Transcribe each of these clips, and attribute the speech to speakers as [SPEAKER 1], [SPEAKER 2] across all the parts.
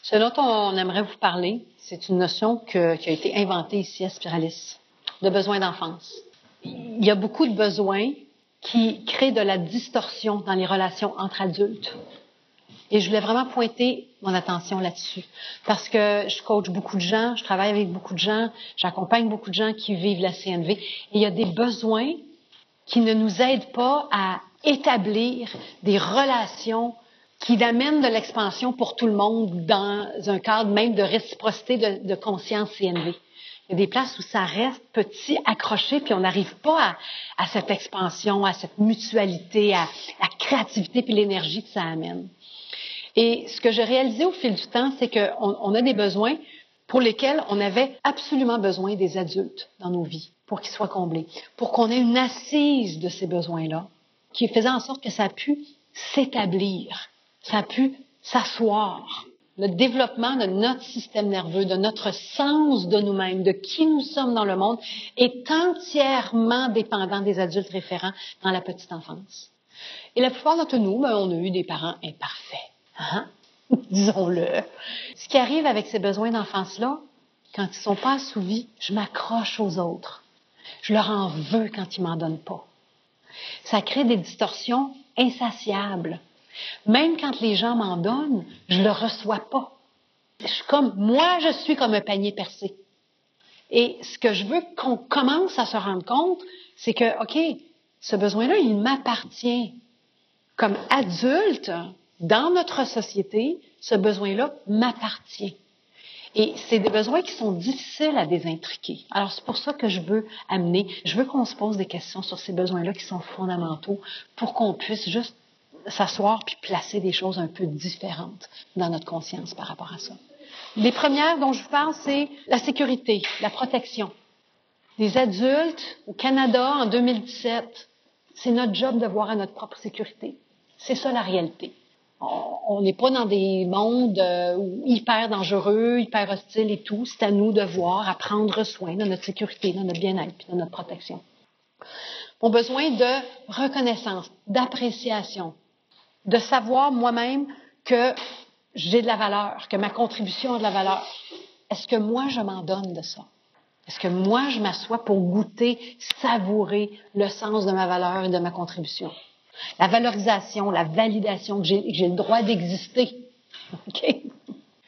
[SPEAKER 1] Ce dont on aimerait vous parler, c'est une notion qui a été inventée ici à Spiralis, de besoin d'enfance. Il y a beaucoup de besoins qui créent de la distorsion dans les relations entre adultes. Et je voulais vraiment pointer mon attention là-dessus. Parce que je coach beaucoup de gens, je travaille avec beaucoup de gens, j'accompagne beaucoup de gens qui vivent la CNV. Et il y a des besoins qui ne nous aident pas à établir des relations qui amènent de l'expansion pour tout le monde dans un cadre même de réciprocité de conscience CNV. Il y a des places où ça reste petit, accroché, puis on n'arrive pas à cette expansion, à cette mutualité, à la créativité puis l'énergie que ça amène. Et ce que j'ai réalisé au fil du temps, c'est qu'on a des besoins pour lesquels on avait absolument besoin des adultes dans nos vies pour qu'ils soient comblés, pour qu'on ait une assise de ces besoins-là qui faisait en sorte que ça a pu s'établir, ça a pu s'asseoir. Le développement de notre système nerveux, de notre sens de nous-mêmes, de qui nous sommes dans le monde, est entièrement dépendant des adultes référents dans la petite enfance. Et la plupart d'entre nous, on a eu des parents imparfaits. Hein? Disons-le. Ce qui arrive avec ces besoins d'enfance-là, quand ils ne sont pas assouvis, je m'accroche aux autres. Je leur en veux quand ils ne m'en donnent pas. Ça crée des distorsions insatiables. Même quand les gens m'en donnent, je ne le reçois pas. Moi, je suis comme un panier percé. Et ce que je veux qu'on commence à se rendre compte, c'est que, OK, ce besoin-là, il m'appartient. Comme adulte, dans notre société, ce besoin-là m'appartient. Et c'est des besoins qui sont difficiles à désintriquer. Alors, c'est pour ça que je veux qu'on se pose des questions sur ces besoins-là qui sont fondamentaux pour qu'on puisse juste s'asseoir puis placer des choses un peu différentes dans notre conscience par rapport à ça. Les premières dont je vous parle, c'est la sécurité, la protection. Les adultes au Canada en 2017, c'est notre job de voir à notre propre sécurité. C'est ça la réalité. On n'est pas dans des mondes hyper dangereux, hyper hostiles et tout. C'est à nous de voir, à prendre soin de notre sécurité, de notre bien-être et de notre protection. Mon besoin de reconnaissance, d'appréciation, de savoir moi-même que j'ai de la valeur, que ma contribution a de la valeur. Est-ce que moi, je m'en donne de ça? Est-ce que moi, je m'assois pour goûter, savourer le sens de ma valeur et de ma contribution? La valorisation, la validation, que j'ai le droit d'exister. Okay?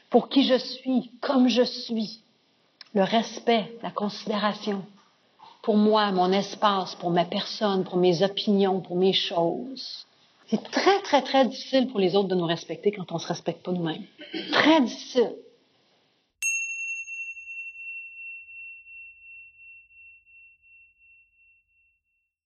[SPEAKER 1] Pour qui je suis, comme je suis. Le respect, la considération. Pour moi, mon espace, pour ma personne, pour mes opinions, pour mes choses. C'est très, très, très difficile pour les autres de nous respecter quand on ne se respecte pas nous-mêmes. Très difficile.